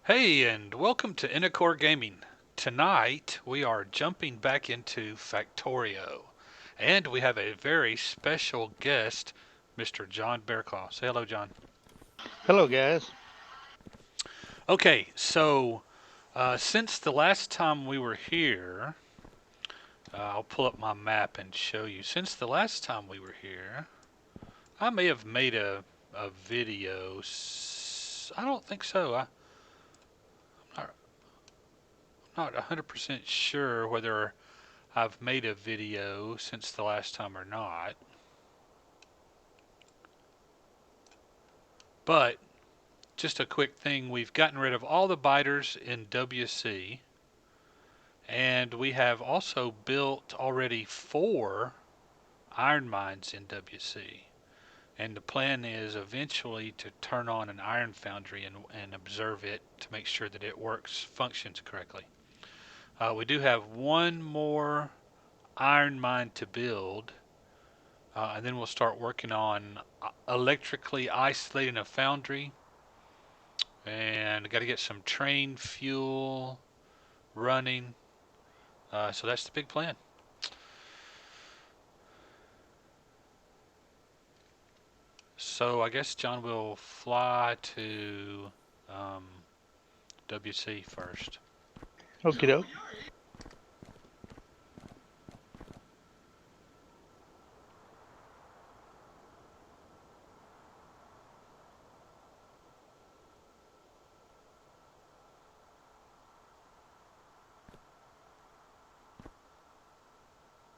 Hey, and welcome to Inacore Gaming. Tonight we are jumping back into Factorio, and we have a very special guest, Mr. John Bearclaw. Say hello, John. Hello, guys. Okay, so since the last time we were here, I'll pull up my map and show you. Since the last time we were here, I may have made a video. I don't think so. I'm not 100% sure whether I've made a video since the last time or not, but just a quick thing, we've gotten rid of all the biters in WC, and we have also built already 4 iron mines in WC. And the plan is eventually to turn on an iron foundry and observe it to make sure that it functions correctly. We do have one more iron mine to build, and then we'll start working on electrically isolating a foundry, and got to get some train fuel running. So that's the big plan. So I guess John will fly to um, WC first. Okie doke.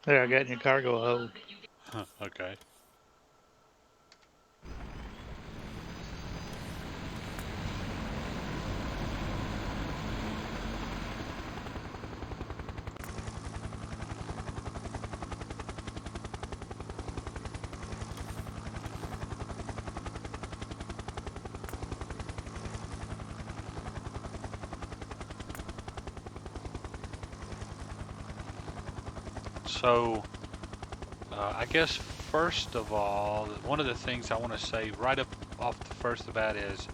There, I got in your cargo hold. Okay. So I guess first of all, one of the things I want to say right up off the first of the bat is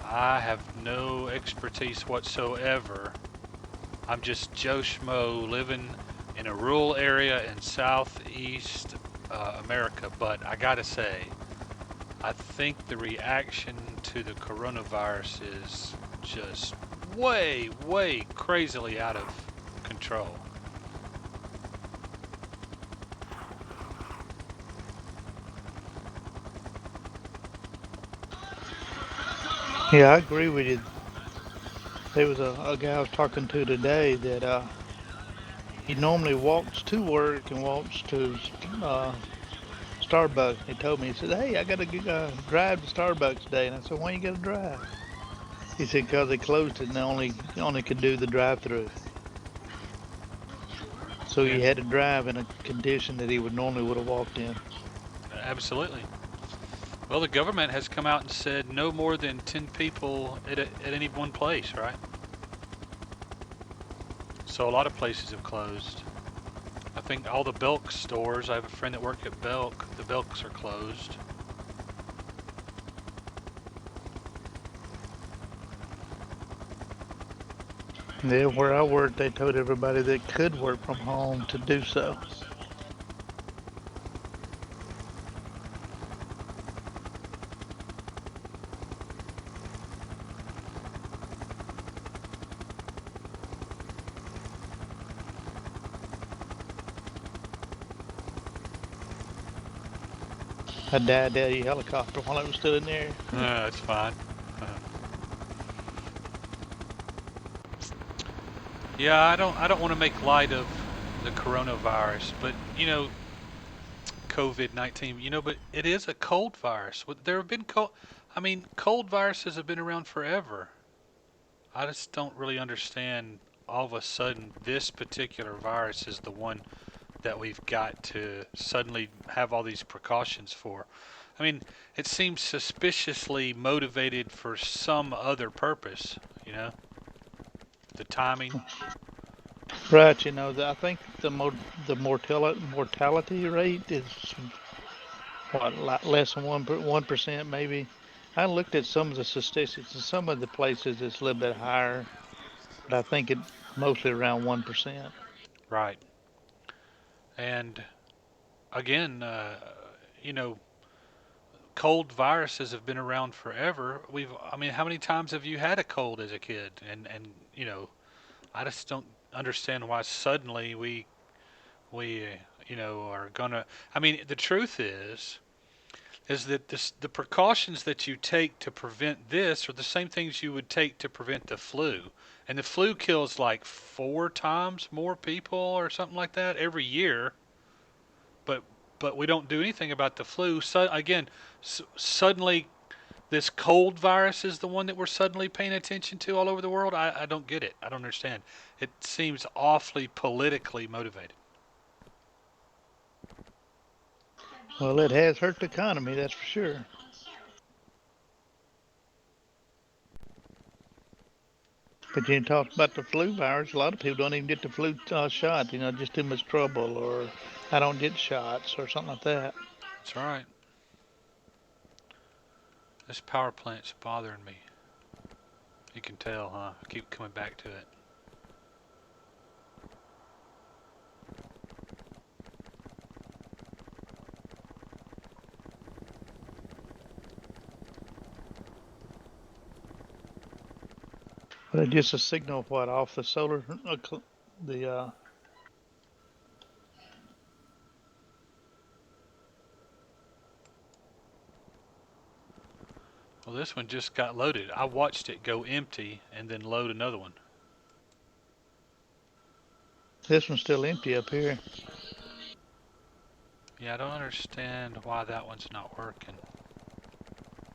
I have no expertise whatsoever. I'm just Joe Schmo living in a rural area in southeast America, but I gotta say, I think the reaction to the coronavirus is just way, way crazily out of control. Yeah, I agree with you. There was a guy I was talking to today that he normally walks to work and walks to uh, Starbucks. He told me, he said, "Hey, I got to drive to Starbucks today." And I said, "Why you got to drive?" He said, "Because they closed it and they only could do the drive-through." So he Yeah, had to drive in a condition that he would have walked in. absolutely. Well, the government has come out and said no more than 10 people at any one place, right? So a lot of places have closed. I think all the Belk stores, I have a friend that worked at Belk, the Belks are closed. Yeah, where I worked, they told everybody that could work from home to do so. I died daddy helicopter while I was still in there. That's fine. Yeah, I don't want to make light of the coronavirus, but COVID-19, but it is a cold virus. There have been cold viruses have been around forever. I just don't really understand all of a sudden this particular virus is the one that we've got to suddenly have all these precautions for. I mean, it seems suspiciously motivated for some other purpose, you know? The timing. Right, I think the mortality rate is what, like less than 1%, maybe. I looked at some of the statistics, and some of the places it's a little bit higher, but I think it mostly around 1%. Right. And again, you know, cold viruses have been around forever. I mean, how many times have you had a cold as a kid? And I just don't understand why suddenly we are gonna. I mean, the truth is that the precautions that you take to prevent this are the same things you would take to prevent the flu. And the flu kills like 4 times more people or something like that every year, but we don't do anything about the flu. So again, suddenly this cold virus is the one that we're suddenly paying attention to all over the world. I don't get it. I don't understand. It seems awfully politically motivated. Well, it has hurt the economy, that's for sure. But you talked about the flu virus. A lot of people don't even get the flu shot. Just too much trouble, or I don't get shots, or something like that. That's right. This power plant's bothering me. You can tell, huh? I keep coming back to it. But it's just a signal of what off the solar, the Well, this one just got loaded. I watched it go empty and then load another one. this one's still empty up here. Yeah, I don't understand why that one's not working.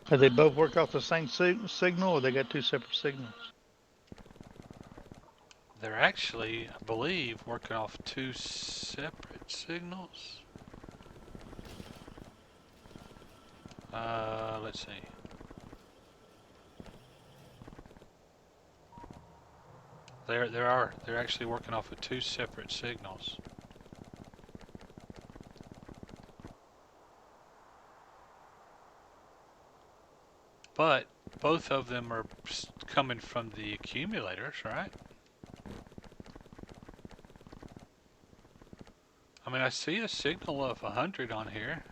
Do they both work off the same signal, or they got two separate signals? They're actually, I believe, working off 2 separate signals. Let's see. They're actually working off of 2 separate signals. But both of them are coming from the accumulators, right? I mean, I see a signal of 100 on here.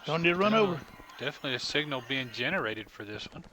Don't you run over? Definitely a signal being generated for this one.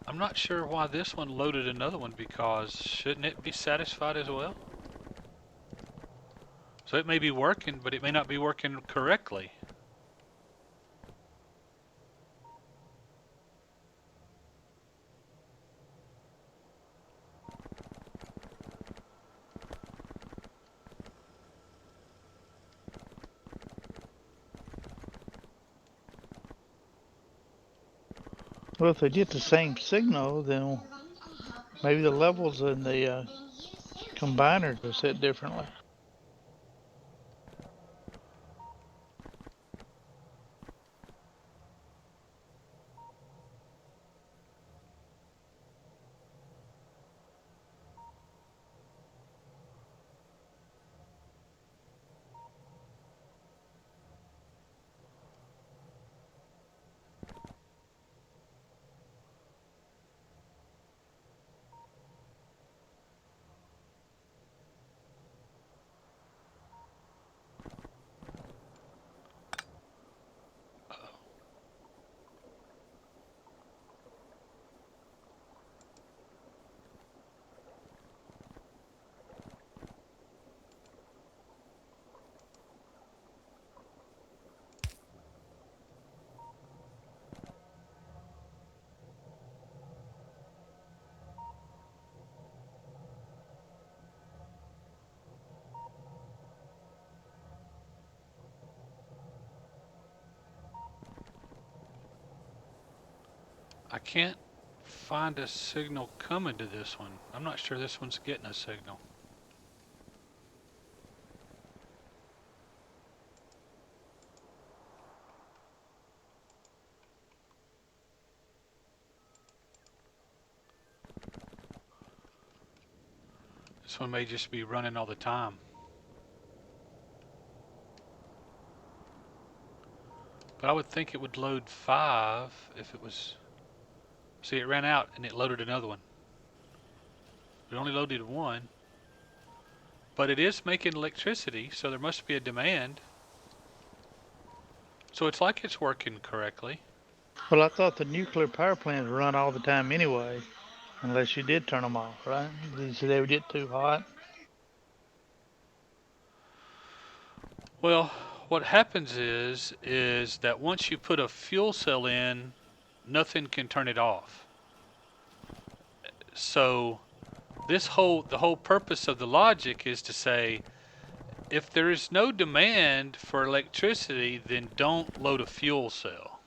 I'm not sure why this one loaded another one because shouldn't it be satisfied as well? So it may be working, but it may not be working correctly. Well, if they get the same signal, then maybe the levels in the combiners are set differently. I can't find a signal coming to this one. I'm not sure this one's getting a signal. This one may just be running all the time. But I would think it would load 5 if it was... See, it ran out and it loaded another one. It only loaded one. But it is making electricity, so there must be a demand. So it's like it's working correctly. Well, I thought the nuclear power plants run all the time anyway, unless you did turn them off, right? Did they would get too hot? Well, what happens is that once you put a fuel cell in, nothing can turn it off. So the whole purpose of the logic is to say if there is no demand for electricity, then don't load a fuel cell.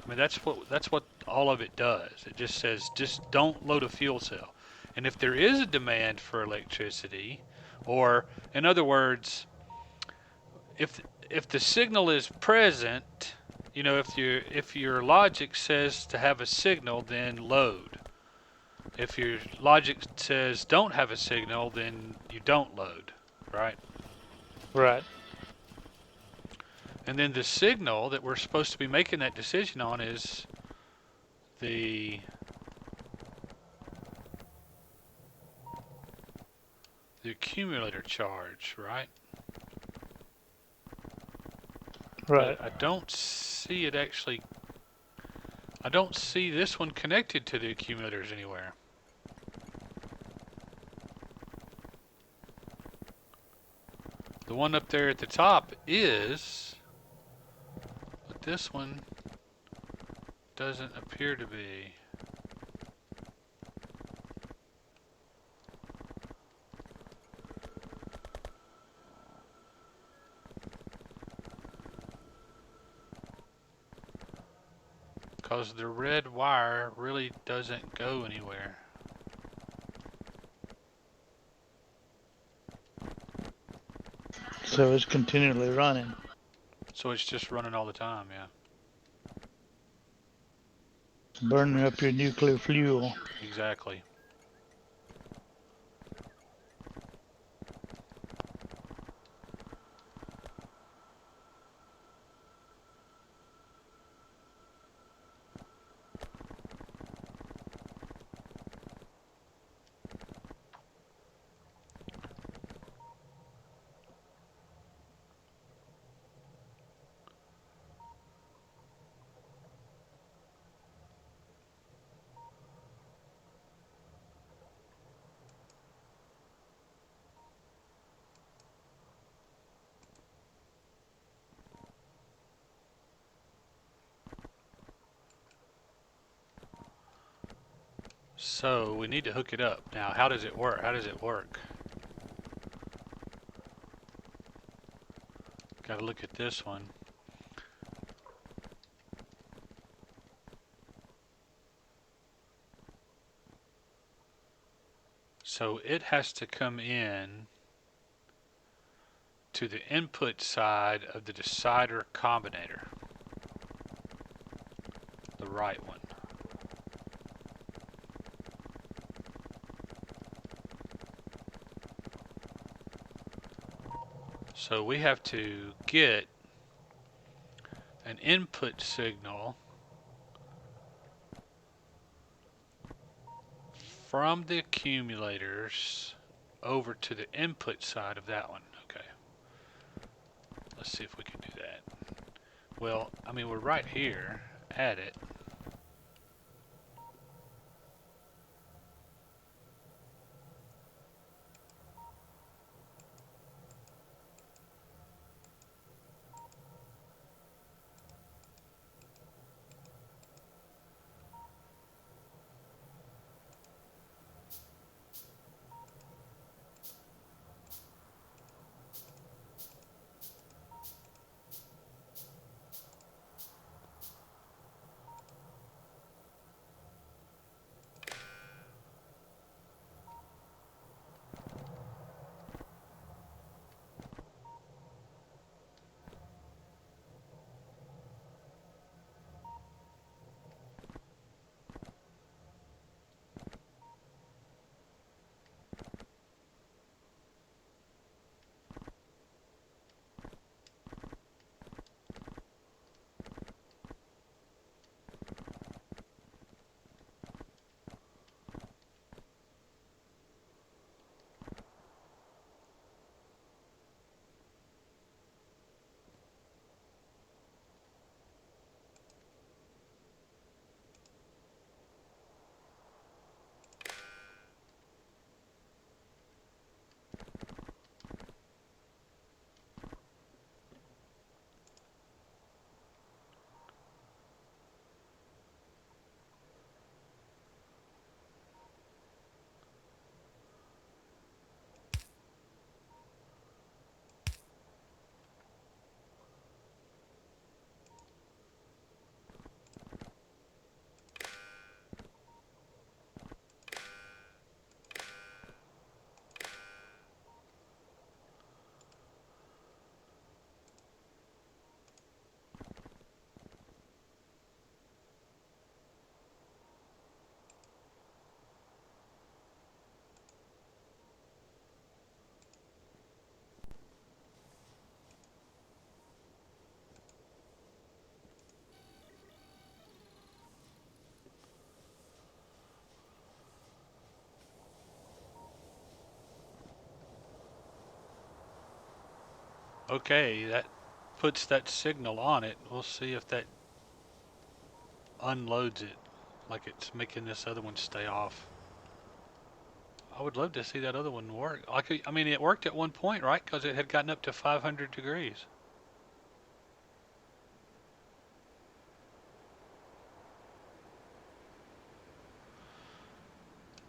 I mean that's what all of it does. It just says just don't load a fuel cell. And if there is a demand for electricity, or in other words, if if the signal is present, if your logic says to have a signal, then load. If your logic says don't have a signal, then you don't load, right? Right. And then the signal that we're supposed to be making that decision on is the the accumulator charge, right? Right. But I don't see it actually. I don't see this one connected to the accumulators anywhere. The one up there at the top is, but this one doesn't appear to be. Because the red wire really doesn't go anywhere. So it's continually running. So it's just running all the time, yeah. Burning up your nuclear fuel. Exactly. So we need to hook it up. Now, how does it work? How does it work? Got to look at this one. So it has to come in to the input side of the decider combinator, the right one. So we have to get an input signal from the accumulators over to the input side of that one. Okay, let's see if we can do that. Well, I mean, we're right here at it. Okay, that puts that signal on it. We'll see if that unloads it, like it's making this other one stay off. I would love to see that other one work. Like, I mean, it worked at one point, right? Because it had gotten up to 500 degrees.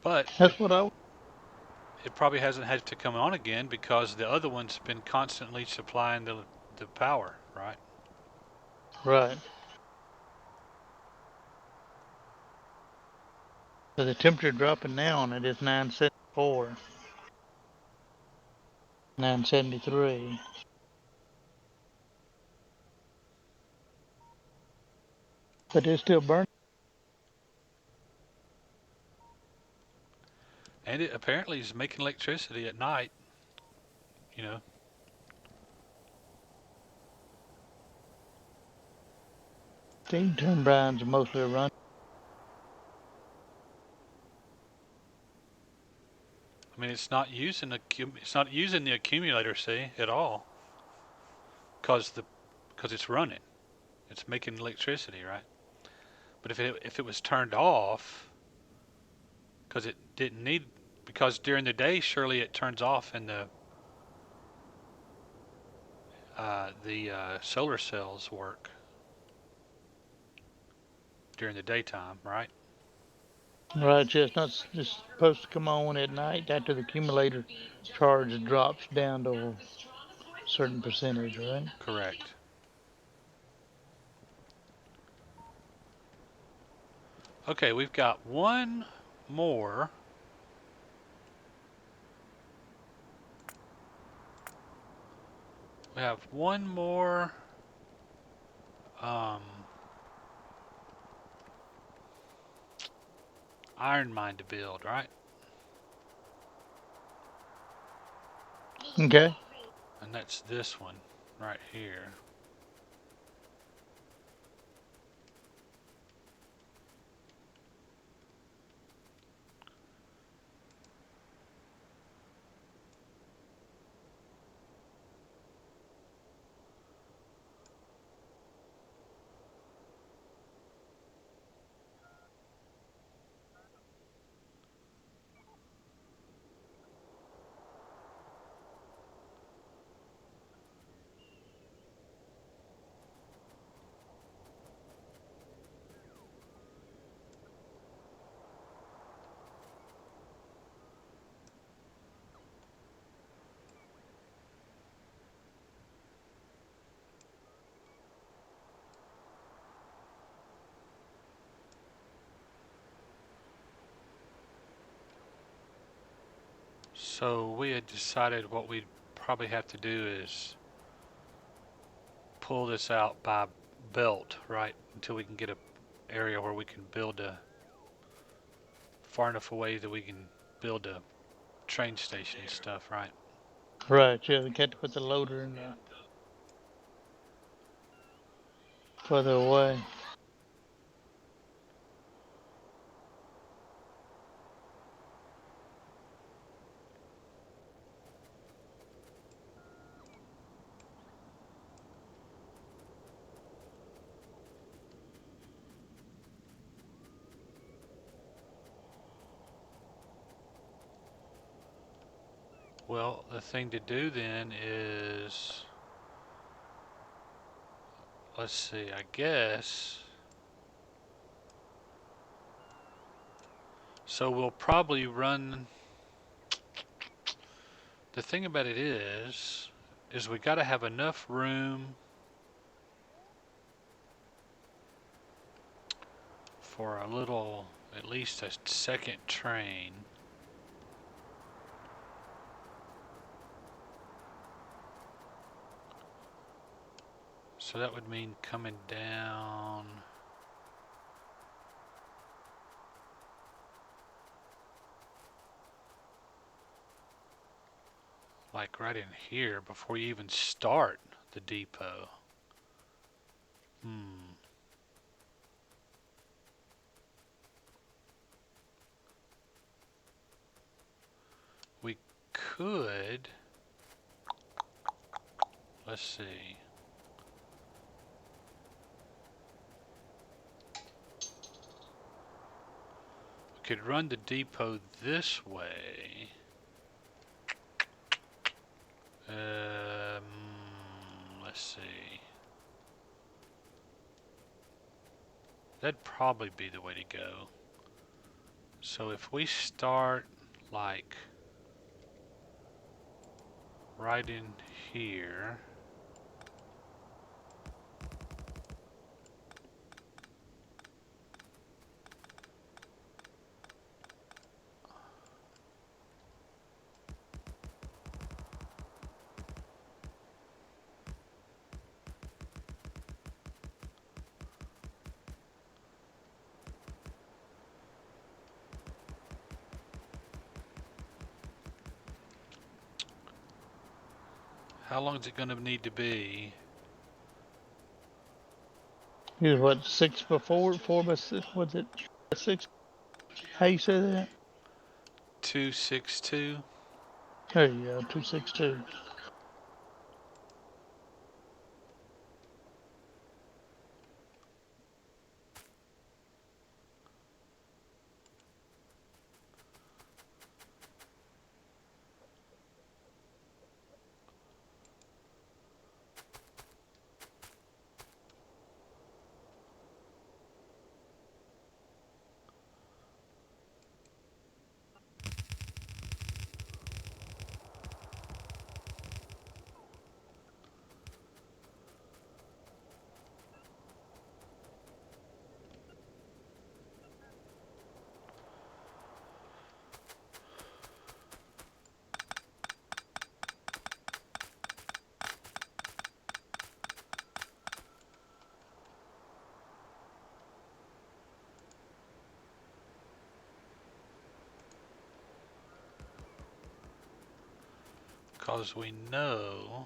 But That's what I. it probably hasn't had to come on again because the other one's been constantly supplying the power, right? Right. So the temperature dropping now on it is 974, 973. But it's still burning. And it apparently is making electricity at night, you know. Steam turbines are mostly run. I mean, it's not using the accumulator, see, at all, cause because it's running, it's making electricity, right? But if it was turned off, because it didn't need, because during the day surely it turns off and the solar cells work during the daytime, right? Right, yeah, it's not just supposed to come on at night after the accumulator charge drops down to a certain percentage, right? Correct. Okay, we've got one more. We have one more um, iron mine to build, right? Okay. And that's this one right here. So we had decided what we'd probably have to do is pull this out by belt, right? Until we can get a area where we can build a far enough away that we can build a train station and stuff, right? Right, yeah, we got to put the loader in further away. Well, the thing to do then is, let's see, I guess. So we'll probably run. The thing about it is we got to have enough room for a little, at least a second train. So that would mean coming down like right in here before you even start the depot. Hmm. We could, let's see. We could run the depot this way. Um, let's see. That'd probably be the way to go. So if we start like right in here. How long is it going to need to be? He was what, 6 by 4, 4 by 6? Was it 6? How you say that? 262. There you go, 262. Because we know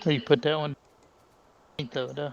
So you put that one, think of it, huh?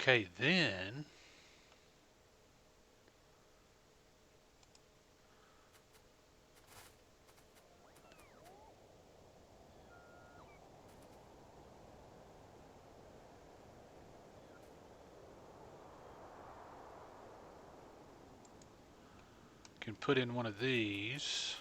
okay, then can put in one of these.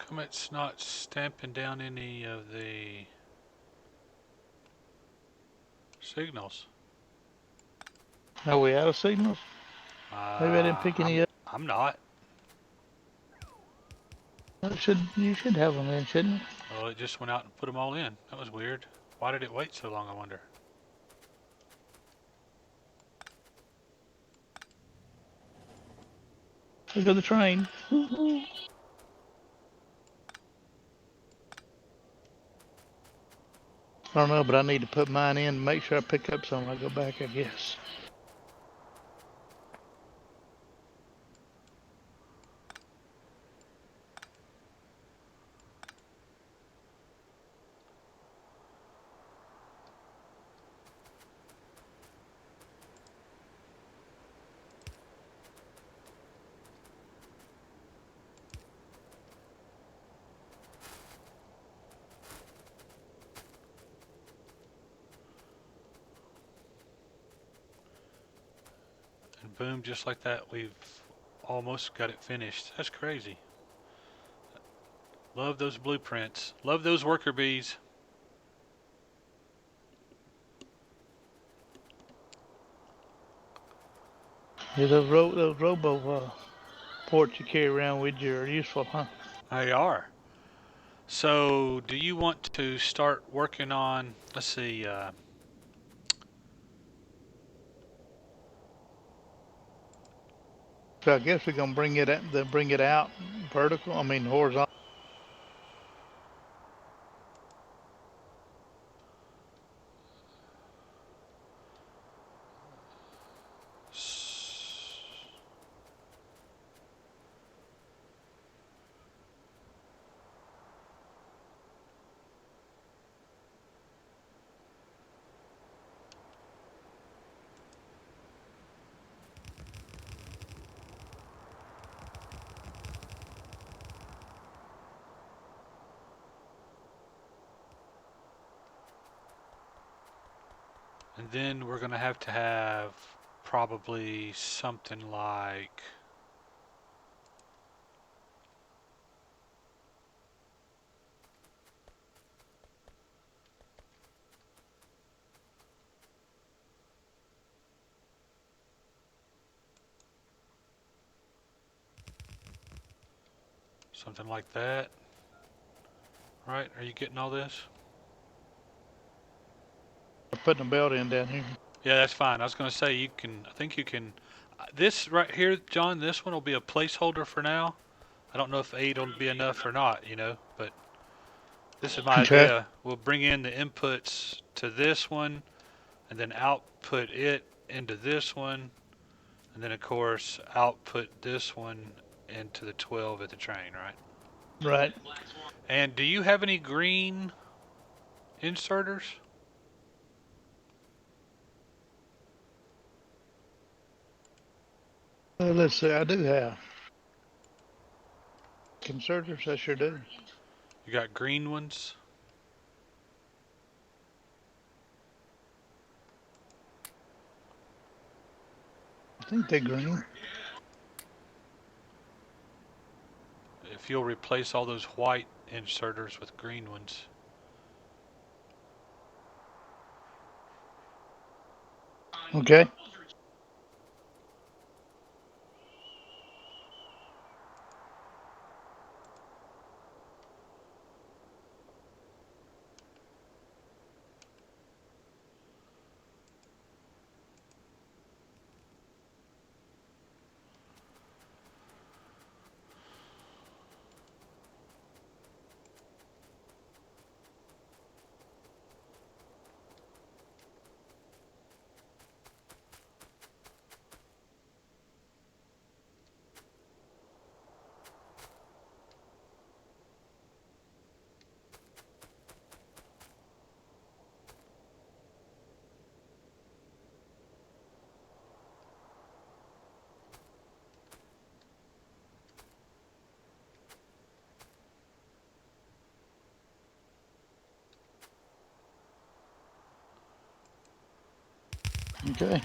come it's not stamping down any of the signals? Are we out of signals? Maybe I didn't pick any up. I'm not. You should have them in, shouldn't Well, it just went out and put them all in. That was weird. Why did it wait so long, I wonder? it? Look at the train. I don't know, but I need to put mine in and make sure I pick up some when I go back, I guess. And boom, just like that, we've almost got it finished. That's crazy. Love those blueprints. Love those worker bees. Yeah, those robo ports you carry around with you are useful, huh? They are. So, do you want to start working on, let's see, So I guess we're gonna bring it out vertical. I mean horizontal. and then we're going to have probably something like, something like that. Right? Are you getting all this? We're putting a belt in down here. Yeah, that's fine. I was going to say you can, I think you can, this right here, John, this one will be a placeholder for now. I don't know if 8 will be enough or not, but this is my Okay. idea. We'll bring in the inputs to this one and then output it into this one. And then, of course, output this one into the 12 at the train, right? Right. And do you have any green inserters? Let's see. I do have conservators. I sure do. You got green ones? I think they're green. If you'll replace all those white inserters with green ones. Okay. Okay.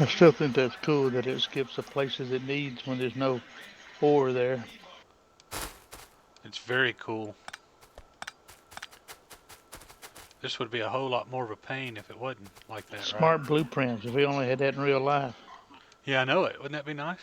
I still think that's cool that it skips the places it needs when there's no ore there. It's very cool. This would be a whole lot more of a pain if it wasn't like that, right? Smart blueprints. If we only had that in real life. Yeah, I know it. Wouldn't that be nice?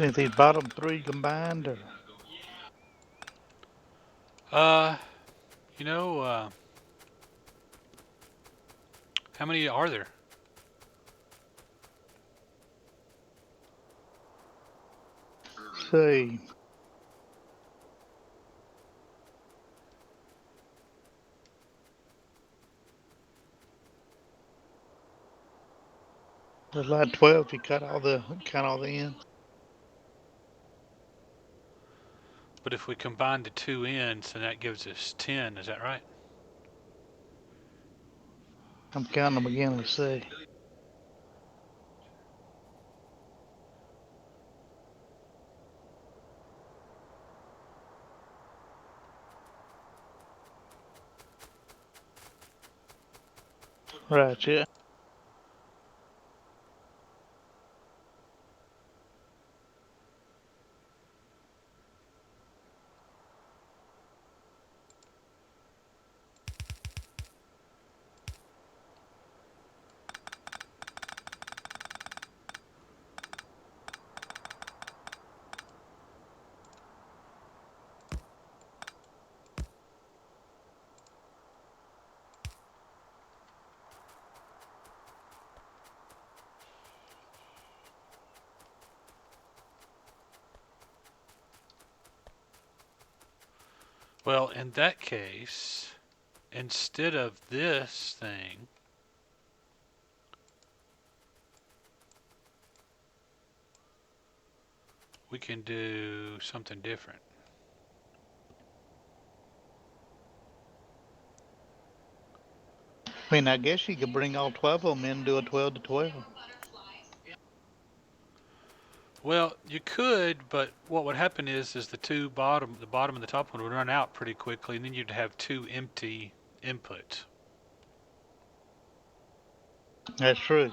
Think these bottom three combined, or Uh, you know, how many are there? say there's like 12 if you count all the ends. But if we combine the two ends, then that gives us 10. Is that right? I'm counting them again. Let's see. Right, yeah. Well, in that case, instead of this thing, we can do something different. I mean, I guess you could bring all 12 of them in and do a 12 to 12. Well, you could, but what would happen is the bottom and the top one would run out pretty quickly, and then you'd have two empty inputs. That's true.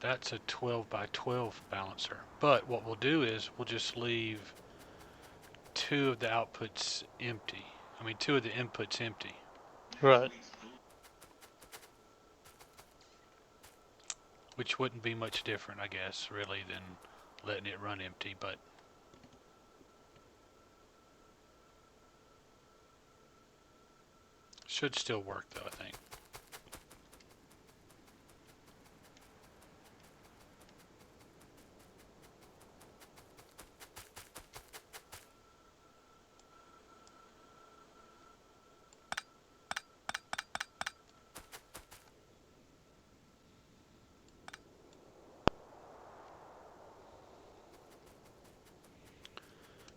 That's a 12 by 12 balancer. But what we'll do is we'll just leave two of the outputs empty. I mean, two of the inputs empty, Right. which wouldn't be much different, I guess, really, than letting it run empty, but should still work though, I think.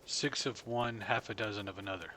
6 of one, half a dozen of another.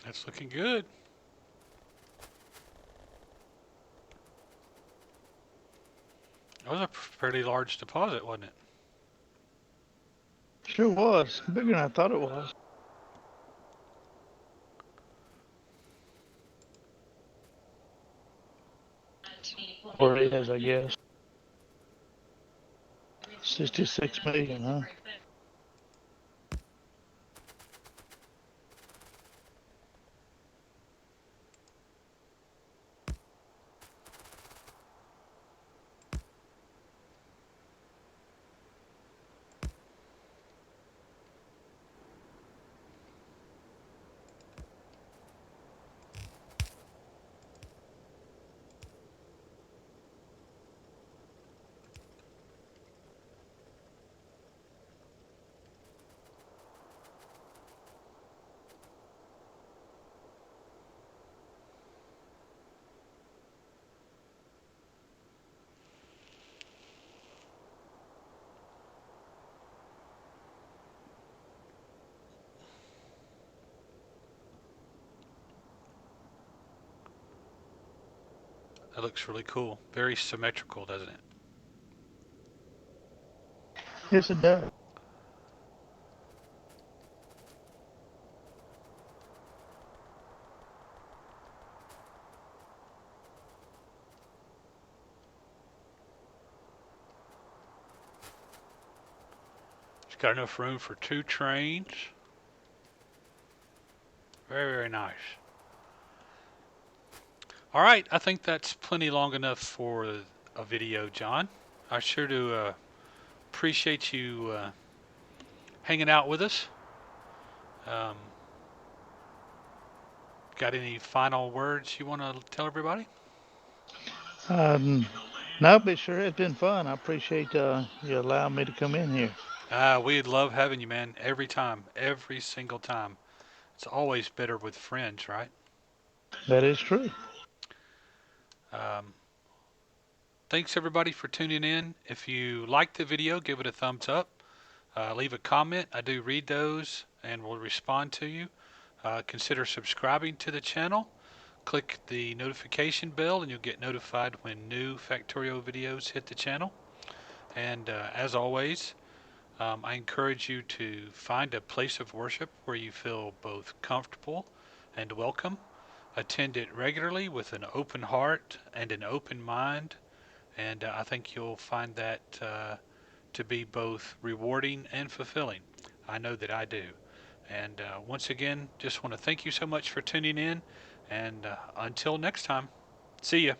That's looking good. That was a pretty large deposit, wasn't it? Sure was. Bigger than I thought it was. Or it is, I guess. 66 million, huh? That looks really cool. Very symmetrical, doesn't it? Yes, it does. It's got enough room for 2 trains. Very, very nice. All right, I think that's plenty long enough for a video, John. I sure do appreciate you hanging out with us. Um, got any final words you want to tell everybody? Um, no, but sure it's been fun. I appreciate you allowing me to come in here. We'd love having you, man. Every time, every single time. It's always better with friends, right? That is true. Um, thanks everybody for tuning in. If you liked the video, give it a thumbs up. Leave a comment. I do read those and will respond to you. Consider subscribing to the channel. Click the notification bell and you'll get notified when new Factorio videos hit the channel. And as always, I encourage you to find a place of worship where you feel both comfortable and welcome. Attend it regularly with an open heart and an open mind, and I think you'll find that to be both rewarding and fulfilling. I know that I do. And once again, just want to thank you so much for tuning in, and until next time, see ya.